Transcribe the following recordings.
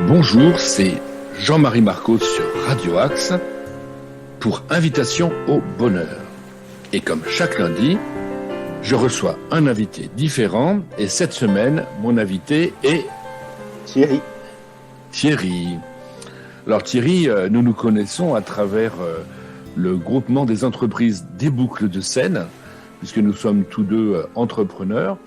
Bonjour, c'est Jean-Marie Marcos sur Radio Axe pour Invitation au Bonheur. Et comme chaque lundi, je reçois un invité différent et cette semaine, mon invité est Thierry. Alors Thierry, nous nous connaissons à travers le groupement des entreprises des Boucles de Seine, puisque nous sommes tous deux entrepreneurs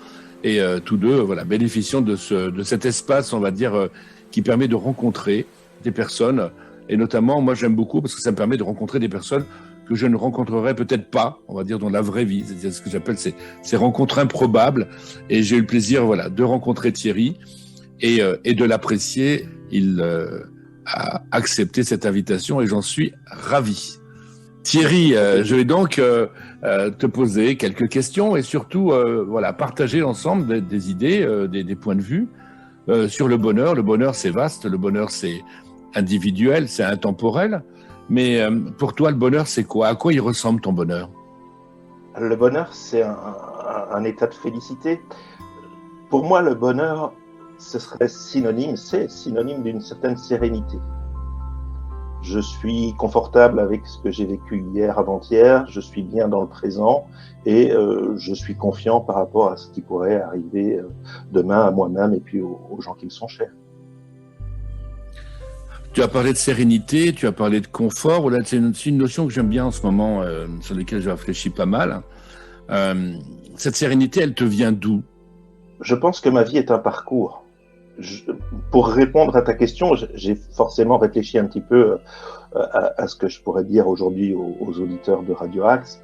et tous deux bénéficiant de cet espace, on va dire, qui permet de rencontrer des personnes. Et notamment, moi j'aime beaucoup parce que ça me permet de rencontrer des personnes que je ne rencontrerai peut-être pas, on va dire, dans la vraie vie. C'est ce que j'appelle ces rencontres improbables. Et j'ai eu le plaisir de rencontrer Thierry et de l'apprécier. Il a accepté cette invitation et j'en suis ravi. Thierry, je vais donc te poser quelques questions et surtout partager ensemble des idées, des points de vue sur le bonheur. Le bonheur, c'est vaste. Le bonheur, c'est individuel, c'est intemporel. Mais pour toi, le bonheur, c'est quoi? À quoi il ressemble ton bonheur? Le bonheur, c'est un état de félicité. Pour moi, le bonheur, c'est synonyme d'une certaine sérénité. Je suis confortable avec ce que j'ai vécu hier, avant-hier, je suis bien dans le présent et je suis confiant par rapport à ce qui pourrait arriver demain à moi-même et puis aux gens qui me sont chers. Tu as parlé de sérénité, tu as parlé de confort. Voilà, c'est une notion que j'aime bien en ce moment, sur laquelle je réfléchis pas mal. Cette sérénité, elle te vient d'où? Je pense que ma vie est un parcours. Pour répondre à ta question, j'ai forcément réfléchi un petit peu à ce que je pourrais dire aujourd'hui aux auditeurs de Radio Axe.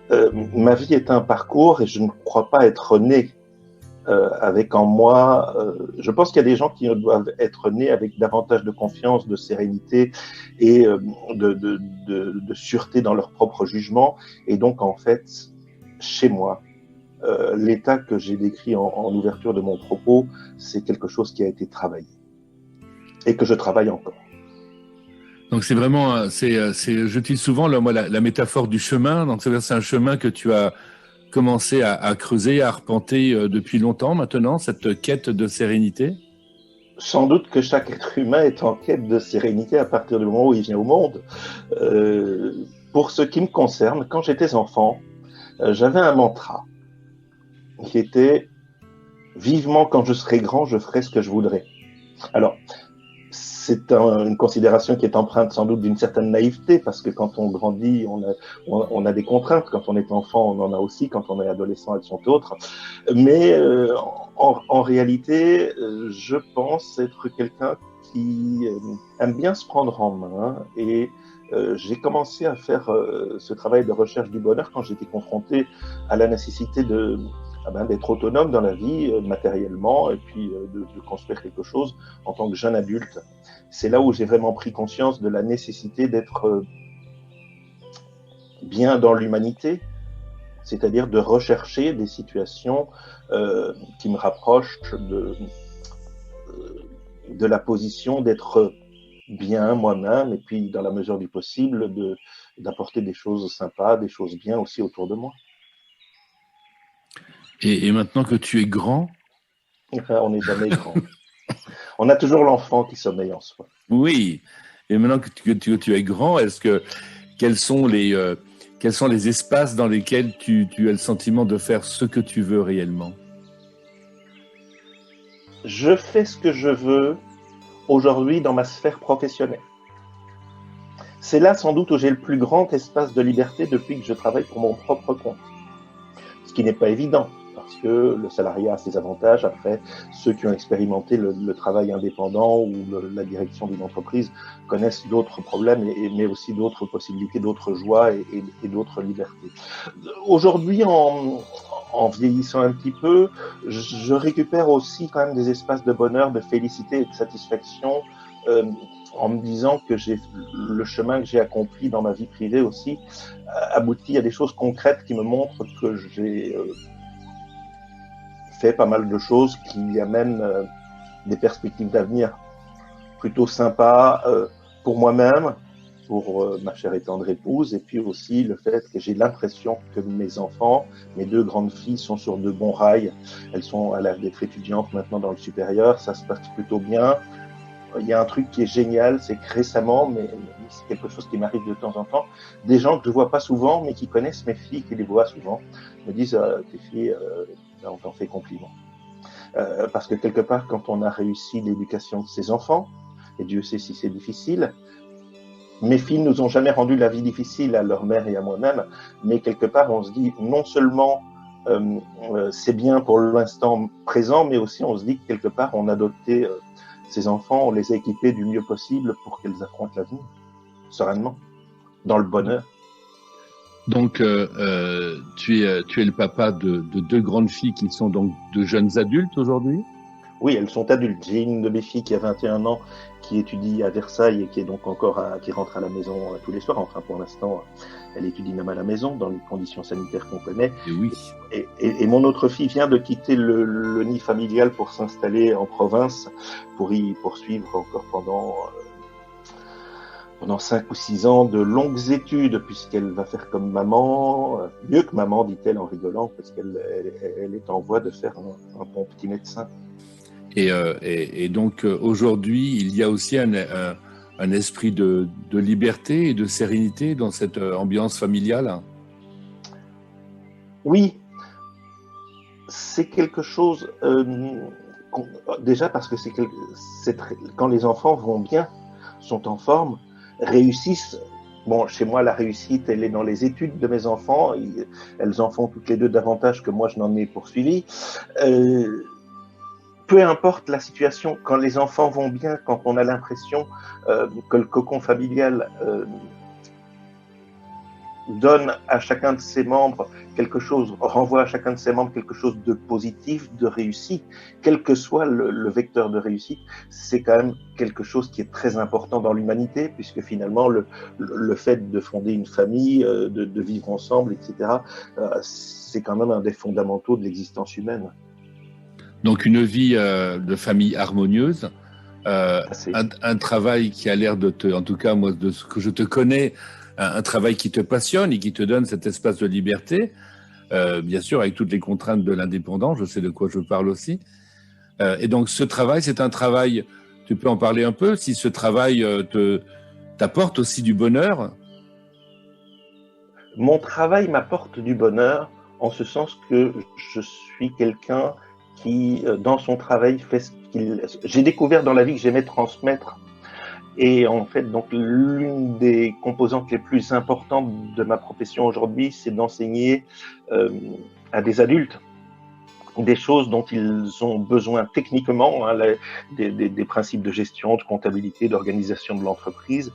Ma vie est un parcours et je ne crois pas être né avec en moi. Je pense qu'il y a des gens qui doivent être nés avec davantage de confiance, de sérénité et de sûreté dans leur propre jugement. Et donc, en fait, chez moi, l'état que j'ai décrit en ouverture de mon propos, c'est quelque chose qui a été travaillé et que je travaille encore. Donc c'est vraiment, j'utilise souvent la métaphore du chemin. Donc c'est un chemin que tu as commencé à creuser, à arpenter depuis longtemps maintenant, cette quête de sérénité. Sans doute que chaque être humain est en quête de sérénité à partir du moment où il vient au monde. Pour ce qui me concerne, quand j'étais enfant, j'avais un mantra qui était « Vivement quand je serai grand, je ferai ce que je voudrais ». Alors, c'est une considération qui est empreinte sans doute d'une certaine naïveté, parce que quand on grandit, on a des contraintes. Quand on est enfant, on en a aussi. Quand on est adolescent, elles sont autres. Mais en réalité, je pense être quelqu'un qui aime bien se prendre en main et j'ai commencé à faire ce travail de recherche du bonheur quand j'étais confronté à la nécessité d'être autonome dans la vie matériellement et puis de construire quelque chose en tant que jeune adulte. C'est là où j'ai vraiment pris conscience de la nécessité d'être bien dans l'humanité, c'est-à-dire de rechercher des situations qui me rapprochent de la position d'être bien moi-même et puis dans la mesure du possible d'apporter des choses sympas, des choses bien aussi autour de moi. Et maintenant que tu es grand? On n'est jamais grand. On a toujours l'enfant qui sommeille en soi. Oui. Et maintenant que tu es grand, quels sont les espaces dans lesquels tu as le sentiment de faire ce que tu veux réellement? Je fais ce que je veux aujourd'hui dans ma sphère professionnelle. C'est là sans doute où j'ai le plus grand espace de liberté depuis que je travaille pour mon propre compte. Ce qui n'est pas évident, parce que le salariat a ses avantages. Après, ceux qui ont expérimenté le travail indépendant ou la direction d'une entreprise connaissent d'autres problèmes, mais aussi d'autres possibilités, d'autres joies et d'autres libertés. Aujourd'hui, en vieillissant un petit peu, je récupère aussi quand même des espaces de bonheur, de félicité et de satisfaction en me disant que le chemin que j'ai accompli dans ma vie privée aussi aboutit à des choses concrètes qui me montrent que j'ai fait pas mal de choses qui amènent des perspectives d'avenir plutôt sympas pour moi-même, pour ma chère et tendre épouse, et puis aussi le fait que j'ai l'impression que mes enfants, mes deux grandes filles, sont sur de bons rails. Elles sont à l'âge d'être étudiantes maintenant dans le supérieur, ça se passe plutôt bien. il y a un truc qui est génial, c'est que récemment, mais c'est quelque chose qui m'arrive de temps en temps, des gens que je vois pas souvent, mais qui connaissent mes filles, qui les voient souvent, me disent tes filles, on t'en fait compliment. Parce que quelque part, quand on a réussi l'éducation de ses enfants, et Dieu sait si c'est difficile, mes filles nous ont jamais rendu la vie difficile à leur mère et à moi-même, mais quelque part, on se dit non seulement c'est bien pour l'instant présent, mais aussi on se dit que quelque part, on a doté ces enfants, on les a équipés du mieux possible pour qu'elles affrontent l'avenir, sereinement, dans le bonheur. Donc, tu es le papa de 2 grandes filles qui sont donc de jeunes adultes aujourd'hui? Oui, elles sont adultes. J'ai une de mes filles qui a 21 ans, qui étudie à Versailles et qui est donc encore qui rentre à la maison tous les soirs. Enfin, pour l'instant, elle étudie même à la maison dans les conditions sanitaires qu'on connaît. Et oui. Et mon autre fille vient de quitter le nid familial pour s'installer en province, pour y poursuivre encore pendant 5 ou 6 ans de longues études, puisqu'elle va faire comme maman, mieux que maman, dit-elle en rigolant, parce qu'elle est en voie de faire un bon petit médecin. Et donc aujourd'hui, il y a aussi un esprit de liberté et de sérénité dans cette ambiance familiale. Oui, c'est quelque chose, déjà parce que quand les enfants vont bien, sont en forme, réussissent. Bon, chez moi, la réussite, elle est dans les études de mes enfants. Elles en font toutes les 2 davantage que moi, je n'en ai poursuivi. Peu importe la situation, quand les enfants vont bien, quand on a l'impression que le cocon familial donne à chacun de ses membres quelque chose, renvoie à chacun de ses membres quelque chose de positif, de réussi, quel que soit le vecteur de réussite, c'est quand même quelque chose qui est très important dans l'humanité, puisque finalement le fait de fonder une famille, de vivre ensemble, etc., c'est quand même un des fondamentaux de l'existence humaine. Donc une vie de famille harmonieuse, un travail qui a l'air en tout cas moi de ce que je te connais, un travail qui te passionne et qui te donne cet espace de liberté, bien sûr avec toutes les contraintes de l'indépendant, je sais de quoi je parle aussi. Et donc ce travail, c'est un travail, tu peux en parler un peu, si ce travail t'apporte aussi du bonheur? Mon travail m'apporte du bonheur en ce sens que je suis quelqu'un qui, dans son travail, fait ce qu'il... J'ai découvert dans la vie que j'aimais transmettre. Et en fait, donc, l'une des composantes les plus importantes de ma profession aujourd'hui, c'est d'enseigner à des adultes des choses dont ils ont besoin techniquement, hein, des principes de gestion, de comptabilité, d'organisation de l'entreprise.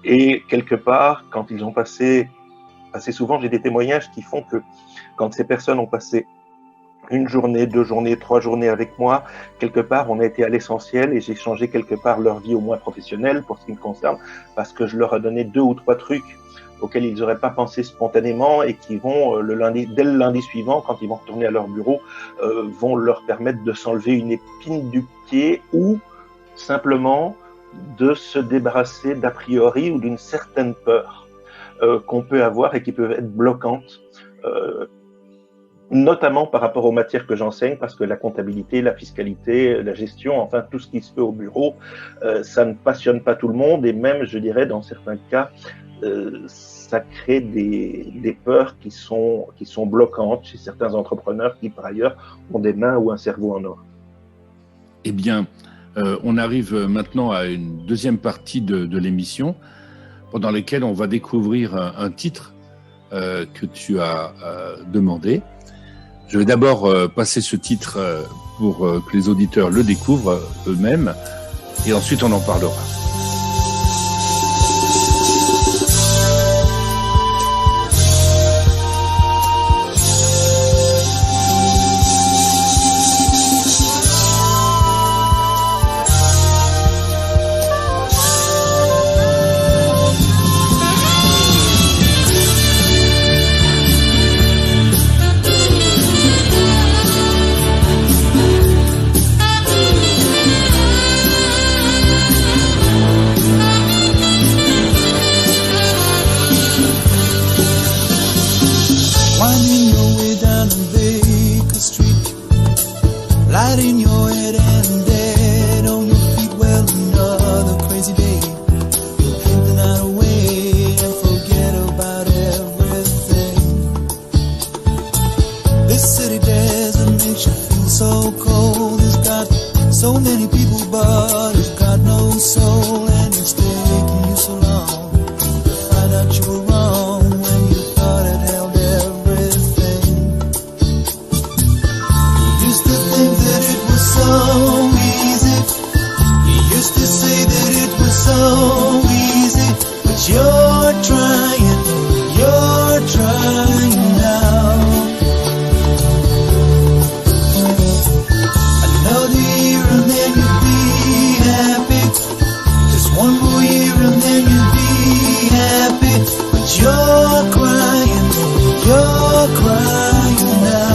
Et quelque part, quand ils ont passé... Assez souvent, j'ai des témoignages qui font que quand ces personnes ont passé 1 journée, 2 journées, 3 journées avec moi, quelque part, on a été à l'essentiel et j'ai changé quelque part leur vie au moins professionnelle pour ce qui me concerne, parce que je leur ai donné 2 ou 3 trucs auxquels ils n'auraient pas pensé spontanément et qui vont, dès le lundi suivant, quand ils vont retourner à leur bureau, vont leur permettre de s'enlever une épine du pied ou simplement de se débarrasser d'a priori ou d'une certaine peur qu'on peut avoir et qui peuvent être bloquantes, notamment par rapport aux matières que j'enseigne, parce que la comptabilité, la fiscalité, la gestion, enfin tout ce qui se fait au bureau, ça ne passionne pas tout le monde et même, je dirais, dans certains cas, ça crée des peurs qui sont bloquantes chez certains entrepreneurs qui, par ailleurs, ont des mains ou un cerveau en or. Eh bien, on arrive maintenant à une deuxième partie de l'émission, pendant laquelle on va découvrir un titre que tu as demandé. Je vais d'abord passer ce titre pour que les auditeurs le découvrent eux-mêmes, et ensuite on en parlera. people, but it's got no soul, and it's taking you so long to find out you were wrong when you thought it held everything. You used to think that it was so easy. You used to say that it was so easy, but you're trying now. Another year and then you'd be happy. Just one more year and then you'd be happy. But you're crying now.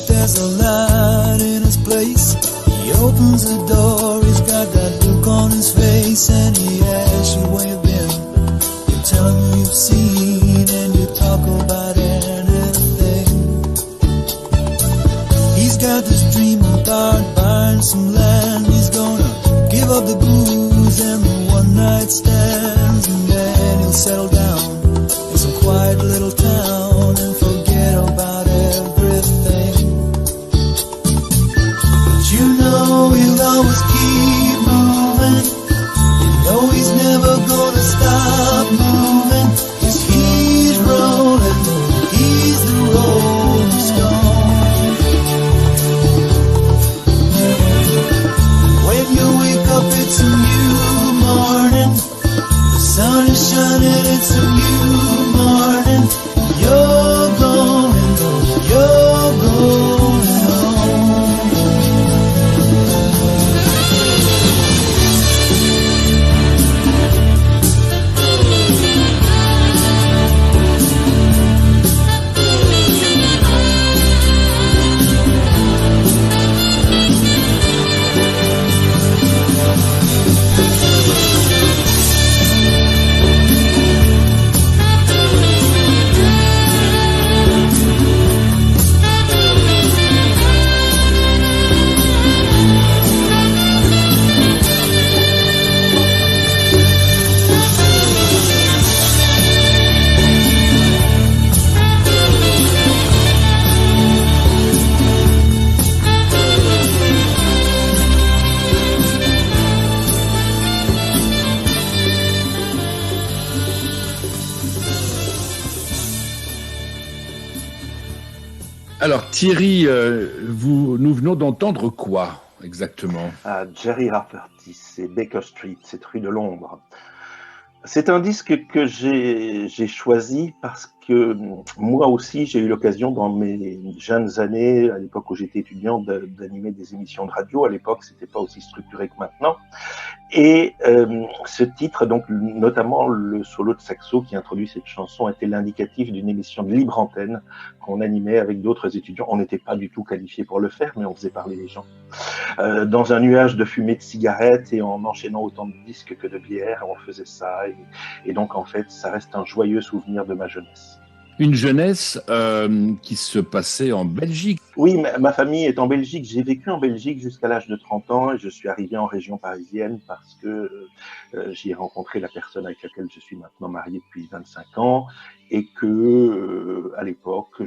There's a light in his place. He opens the door, he's got that look on his face, and he asks you where you've been. You tell him who you've seen, and you talk about anything. He's got this dream about buying some land. He's gonna give up the booze and the one night stands, and then he'll settle down in some quiet little town and forget about everything. You know he'll always keep moving. You know he's never gonna stop moving. 'Cause he's rolling, he's the Rolling Stone. When you wake up, it's a new morning. The sun is shining, it's a new morning. You're going home. Alors Thierry, nous venons d'entendre quoi exactement? Jerry Rafferty, c'est Baker Street, c'est rue de Londres. C'est un disque que j'ai choisi parce que moi aussi, j'ai eu l'occasion dans mes jeunes années, à l'époque où j'étais étudiant, d'animer des émissions de radio. À l'époque, c'était pas aussi structuré que maintenant. Et ce titre, donc notamment le solo de saxo qui introduit cette chanson, était l'indicatif d'une émission de libre antenne qu'on animait avec d'autres étudiants. On n'était pas du tout qualifiés pour le faire, mais on faisait parler les gens. Dans un nuage de fumée de cigarettes et en enchaînant autant de disques que de bières, on faisait ça. Et donc, en fait, ça reste un joyeux souvenir de ma jeunesse. Une jeunesse qui se passait en Belgique. Oui, ma famille est en Belgique. J'ai vécu en Belgique jusqu'à l'âge de 30 ans et je suis arrivé en région parisienne parce que j'y ai rencontré la personne avec laquelle je suis maintenant marié depuis 25 ans et que à l'époque, il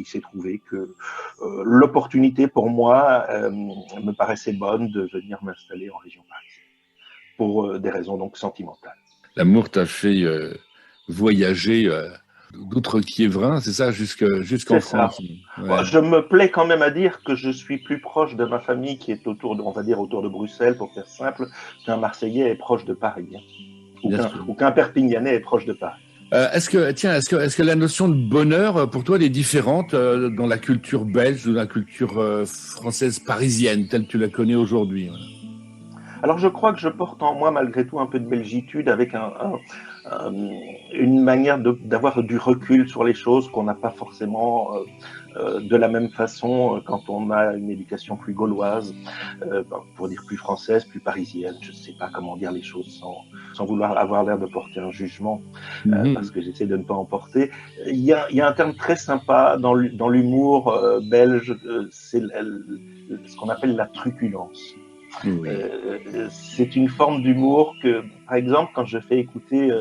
s'est trouvé que l'opportunité pour moi me paraissait bonne de venir m'installer en région parisienne pour des raisons donc sentimentales. L'amour t'a fait voyager d'Outre-Quiévrin, c'est ça, jusqu'en France. Ouais. Je me plais quand même à dire que je suis plus proche de ma famille qui est autour de Bruxelles, pour faire simple, qu'un Marseillais est proche de Paris, ou qu'un Perpignanais est proche de Paris. Est-ce que la notion de bonheur, pour toi, elle est différente dans la culture belge ou dans la culture française parisienne, telle que tu la connais aujourd'hui? Alors je crois que je porte en moi malgré tout un peu de belgitude avec une manière d'avoir du recul sur les choses qu'on n'a pas forcément de la même façon quand on a une éducation plus gauloise, pour dire plus française, plus parisienne. Je ne sais pas comment dire les choses sans vouloir avoir l'air de porter un jugement, parce que j'essaie de ne pas en porter. Il y a un terme très sympa dans l'humour belge, c'est ce qu'on appelle la truculence. Oui. C'est une forme d'humour que, par exemple, quand je fais écouter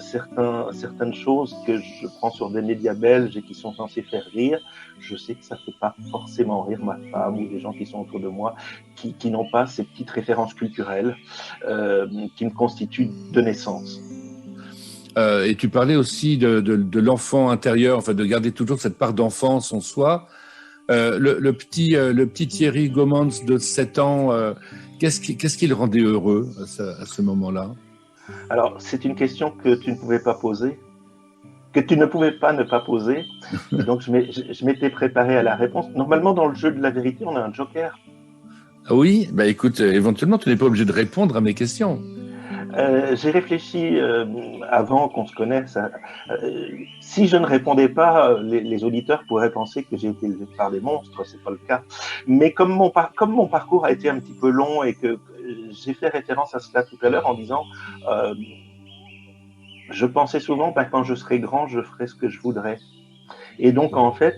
certaines choses que je prends sur des médias belges et qui sont censés faire rire, je sais que ça ne fait pas forcément rire ma femme ou des gens qui sont autour de moi, qui n'ont pas ces petites références culturelles qui me constituent de naissance. Et tu parlais aussi de l'enfant intérieur, enfin de garder toujours cette part d'enfance en soi. Le petit Thierry Gaumans de 7 ans, qu'est-ce qui le rendait heureux à ce moment-là? Alors, c'est une question que tu ne pouvais pas poser, que tu ne pouvais pas ne pas poser. Et donc, je m'étais préparé à la réponse. Normalement, dans le jeu de la vérité, on a un joker. Oui, bah écoute, éventuellement, tu n'es pas obligé de répondre à mes questions. J'ai réfléchi avant qu'on se connaisse. Si je ne répondais pas, les auditeurs pourraient penser que j'ai été élevé par des monstres. C'est pas le cas. Mais comme mon parcours a été un petit peu long et que j'ai fait référence à cela tout à l'heure en disant, je pensais souvent, quand je serai grand, je ferai ce que je voudrais. Et donc en fait,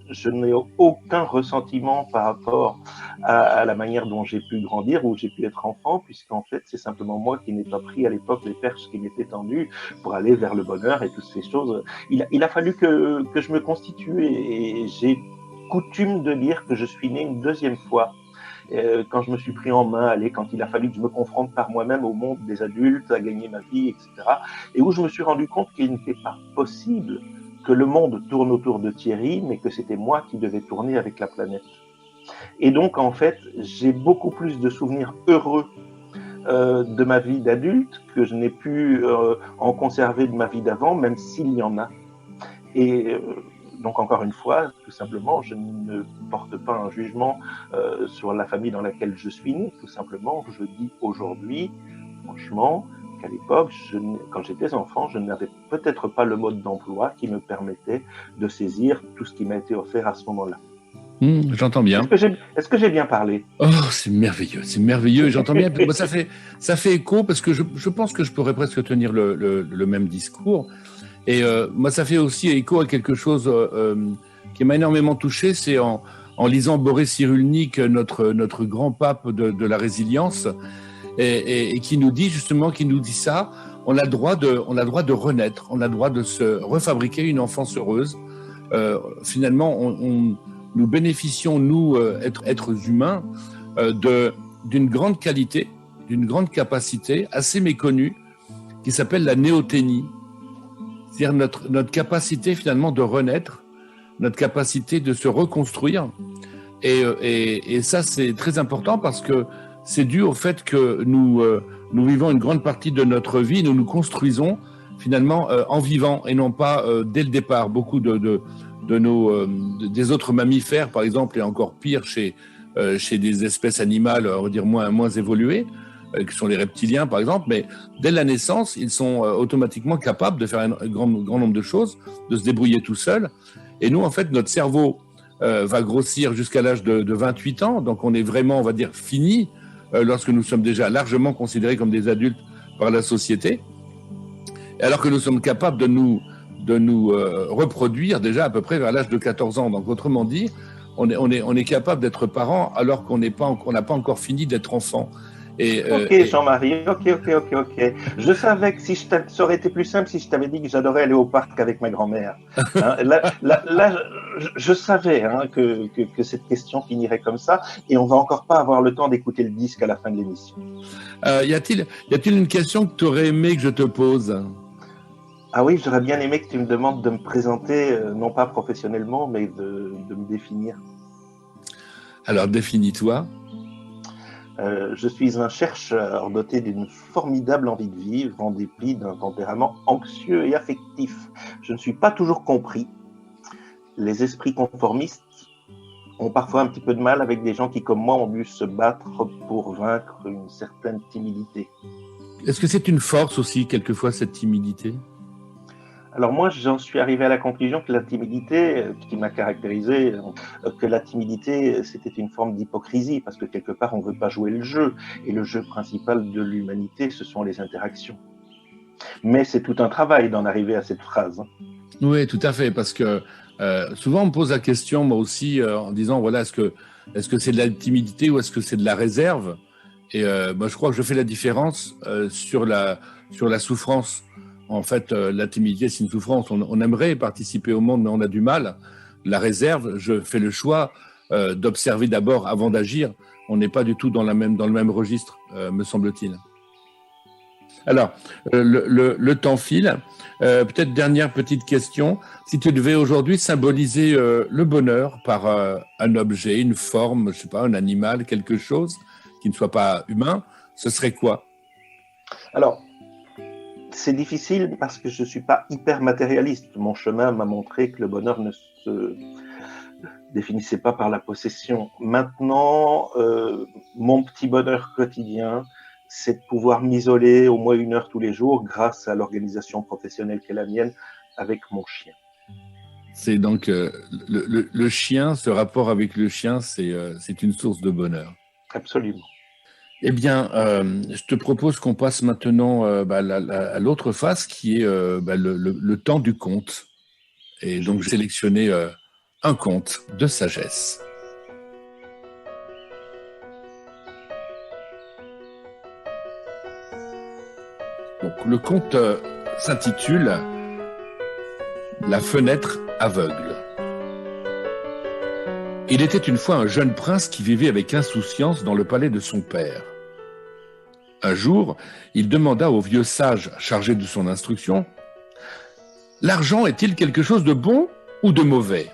je n'ai aucun ressentiment par rapport à la manière dont j'ai pu grandir ou j'ai pu être enfant, puisqu'en fait, c'est simplement moi qui n'ai pas pris à l'époque les perches qui m'étaient tendues pour aller vers le bonheur et toutes ces choses. Il a fallu que je me constitue et j'ai coutume de dire que je suis né une deuxième fois. Quand je me suis pris en main, quand il a fallu que je me confronte par moi-même au monde des adultes, à gagner ma vie, etc. Et où je me suis rendu compte qu'il n'était pas possible que le monde tourne autour de Thierry, mais que c'était moi qui devais tourner avec la planète. Et donc, en fait, j'ai beaucoup plus de souvenirs heureux de ma vie d'adulte que je n'ai pu en conserver de ma vie d'avant, même s'il y en a. Et donc, encore une fois, tout simplement, je ne porte pas un jugement sur la famille dans laquelle je suis né. Tout simplement, je dis aujourd'hui, franchement, qu'à l'époque, quand j'étais enfant, je n'avais peut-être pas le mode d'emploi qui me permettait de saisir tout ce qui m'a été offert à ce moment-là. J'entends bien. Est-ce que j'ai bien parlé? Oh, c'est merveilleux, j'entends bien. Moi, ça fait écho parce que je pense que je pourrais presque tenir le même discours. Et moi, ça fait aussi écho à quelque chose qui m'a énormément touché, c'est en lisant Boris Cyrulnik, notre grand pape de la résilience, et qui nous dit ça, on a le droit de renaître, on a le droit de se refabriquer une enfance heureuse. Finalement, nous bénéficions, nous, êtres humains, d'une grande qualité, d'une grande capacité assez méconnue, qui s'appelle la néothénie. C'est-à-dire notre capacité finalement de renaître, notre capacité de se reconstruire. Et ça, c'est très important parce que c'est dû au fait que nous vivons une grande partie de notre vie, nous nous construisons finalement en vivant et non pas dès le départ. Beaucoup des autres mammifères, par exemple, et encore pire chez des espèces animales, on va dire moins évoluées, qui sont les reptiliens, par exemple, mais dès la naissance, ils sont automatiquement capables de faire un grand nombre de choses, de se débrouiller tout seuls. Et nous, en fait, notre cerveau va grossir jusqu'à l'âge de 28 ans, donc on est vraiment, on va dire, fini lorsque nous sommes déjà largement considérés comme des adultes par la société, alors que nous sommes capables de nous reproduire déjà à peu près vers l'âge de 14 ans. Donc, autrement dit, on est capable d'être parent alors qu'on n'a pas encore fini d'être enfant. Ok, Jean-Marie, ok. Je savais que ça aurait été plus simple si je t'avais dit que j'adorais aller au parc avec ma grand-mère. Hein, là, je savais que cette question finirait comme ça, et on va encore pas avoir le temps d'écouter le disque à la fin de l'émission. Y a-t-il une question que tu aurais aimé que je te pose? Ah oui, j'aurais bien aimé que tu me demandes de me présenter, non pas professionnellement, mais de me définir. Alors, définis-toi. Je suis un chercheur doté d'une formidable envie de vivre en dépit d'un tempérament anxieux et affectif. Je ne suis pas toujours compris. Les esprits conformistes ont parfois un petit peu de mal avec des gens qui, comme moi, ont dû se battre pour vaincre une certaine timidité. Est-ce que c'est une force aussi, quelquefois, cette timidité? Alors moi, j'en suis arrivé à la conclusion que la timidité, qui m'a caractérisé, que la timidité, c'était une forme d'hypocrisie, parce que quelque part, on ne veut pas jouer le jeu. Et le jeu principal de l'humanité, ce sont les interactions. Mais c'est tout un travail d'en arriver à cette phrase. Oui, tout à fait, parce que souvent on me pose la question, moi aussi, en disant, voilà, est-ce que c'est de la timidité ou est-ce que c'est de la réserve? Et moi, je crois que je fais la différence sur la souffrance. En fait, la timidité, c'est une souffrance. On aimerait participer au monde, mais on a du mal. La réserve, je fais le choix d'observer d'abord avant d'agir. On n'est pas du tout dans le même registre, me semble-t-il. Alors, le temps file. Peut-être dernière petite question. Si tu devais aujourd'hui symboliser le bonheur par un objet, une forme, je sais pas, un animal, quelque chose qui ne soit pas humain, ce serait quoi? Alors, c'est difficile parce que je ne suis pas hyper matérialiste. Mon chemin m'a montré que le bonheur ne se définissait pas par la possession. Maintenant, mon petit bonheur quotidien, c'est de pouvoir m'isoler au moins 1 heure tous les jours grâce à l'organisation professionnelle qu'est la mienne avec mon chien. C'est donc le chien, ce rapport avec le chien, c'est une source de bonheur. Absolument. Eh bien, je te propose qu'on passe maintenant à l'autre face qui est le temps du conte. Et donc, j'ai sélectionné un conte de sagesse. Donc, le conte s'intitule La fenêtre aveugle. Il était une fois un jeune prince qui vivait avec insouciance dans le palais de son père. Un jour, il demanda au vieux sage chargé de son instruction : « L'argent est-il quelque chose de bon ou de mauvais ?»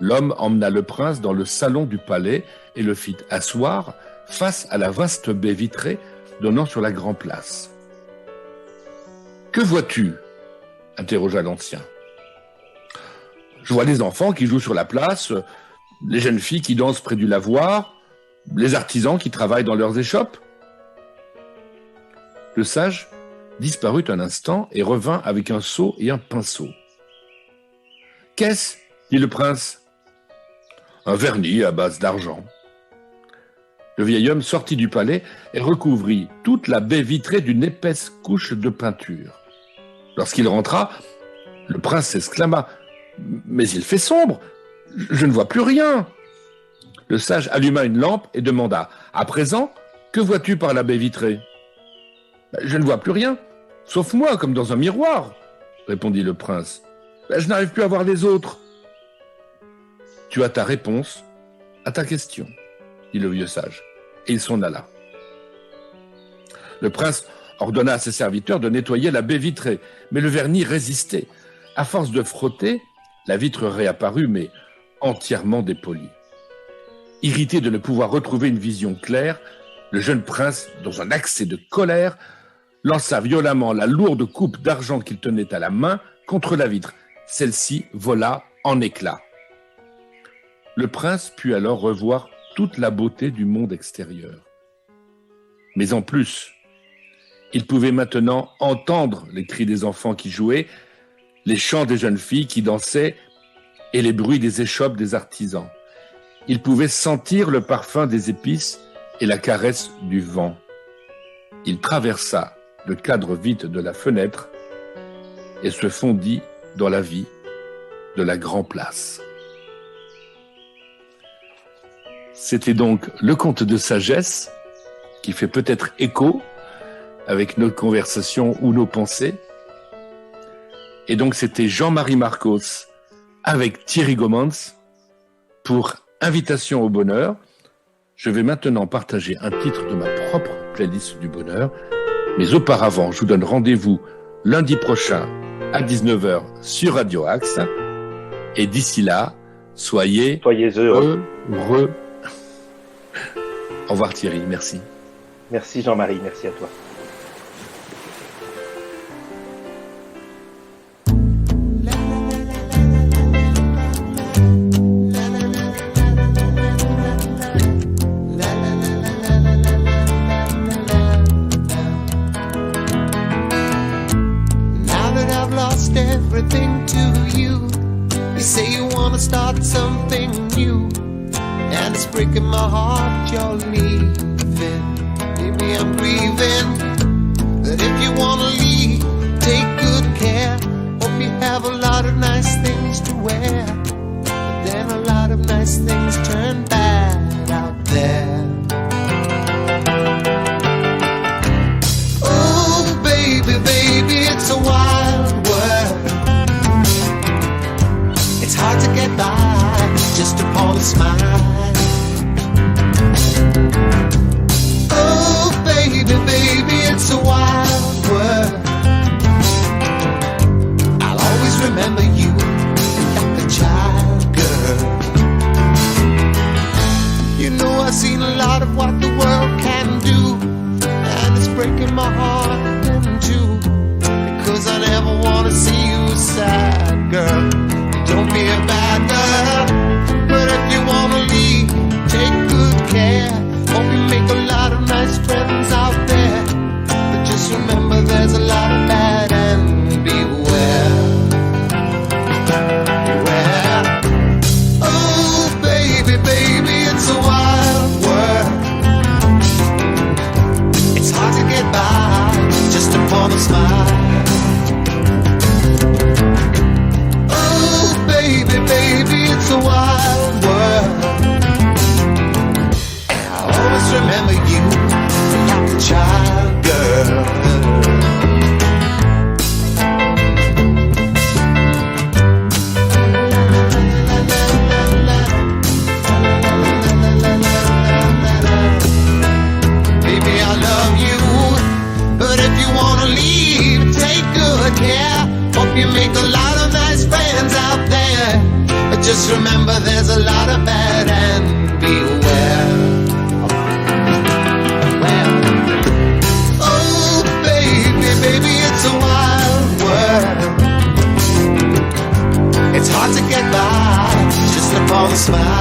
L'homme emmena le prince dans le salon du palais et le fit asseoir face à la vaste baie vitrée donnant sur la grande place. « Que vois-tu » interrogea l'ancien. « Je vois les enfants qui jouent sur la place, les jeunes filles qui dansent près du lavoir, les artisans qui travaillent dans leurs échoppes. » Le sage disparut un instant et revint avec un seau et un pinceau. « Qu'est-ce » dit le prince. « Un vernis à base d'argent. » Le vieil homme sortit du palais et recouvrit toute la baie vitrée d'une épaisse couche de peinture. Lorsqu'il rentra, le prince s'exclama : « Mais il fait sombre, je ne vois plus rien !» Le sage alluma une lampe et demanda : « À présent, que vois-tu par la baie vitrée ?»« Je ne vois plus rien, sauf moi, comme dans un miroir, » répondit le prince. « Je n'arrive plus à voir les autres. »« Tu as ta réponse à ta question, » dit le vieux sage, et il s'en alla. Le prince ordonna à ses serviteurs de nettoyer la baie vitrée, mais le vernis résistait. À force de frotter, la vitre réapparut, mais entièrement dépolie. Irrité de ne pouvoir retrouver une vision claire, le jeune prince, dans un accès de colère, lança violemment la lourde coupe d'argent qu'il tenait à la main contre la vitre. Celle-ci vola en éclats. Le prince put alors revoir toute la beauté du monde extérieur. Mais en plus, il pouvait maintenant entendre les cris des enfants qui jouaient, les chants des jeunes filles qui dansaient et les bruits des échoppes des artisans. Il pouvait sentir le parfum des épices et la caresse du vent. Il traversa le cadre vide de la fenêtre et se fondit dans la vie de la Grand Place. C'était donc le conte de sagesse qui fait peut-être écho avec nos conversations ou nos pensées. Et donc c'était Jean-Marie Marcos avec Thierry Gaumans pour Invitation au bonheur. Je vais maintenant partager un titre de ma propre playlist du bonheur. Mais auparavant, je vous donne rendez-vous lundi prochain à 19h sur Radio Axe. Et d'ici là, soyez heureux. Au revoir Thierry, merci. Merci Jean-Marie, merci à toi. lost everything to you. You say you wanna start something new, and it's breaking my heart you're leaving. Maybe I'm grieving, but if you wanna leave, take good care. Hope you have a lot of nice things to wear, but then a lot of nice things turn bad out there. Oh baby, baby, it's a wild world. It's hard to get by just upon a smile. Oh baby, baby, it's a wild world. I'll always remember you like a child girl. You know I've seen a lot of what the world can do, and it's breaking my heart in two, because I never want to see you sad, girl. Don't be a bad girl, but if you wanna leave, take good care. Hope you make a lot of nice friends out there, but just remember there's a lot of bad and beware. Beware. Oh baby, baby, it's a wild world. It's hard to get by just upon a smile. Baby, baby, it's a wild world. And I'll always remember you like a child girl. Baby, I love you, but if you wanna leave, take good care. Hope you make a lot of nice friends out there, but just remember there's a lot of bad and beware. Well, oh baby, baby, it's a wild world. It's hard to get by just upon a smile.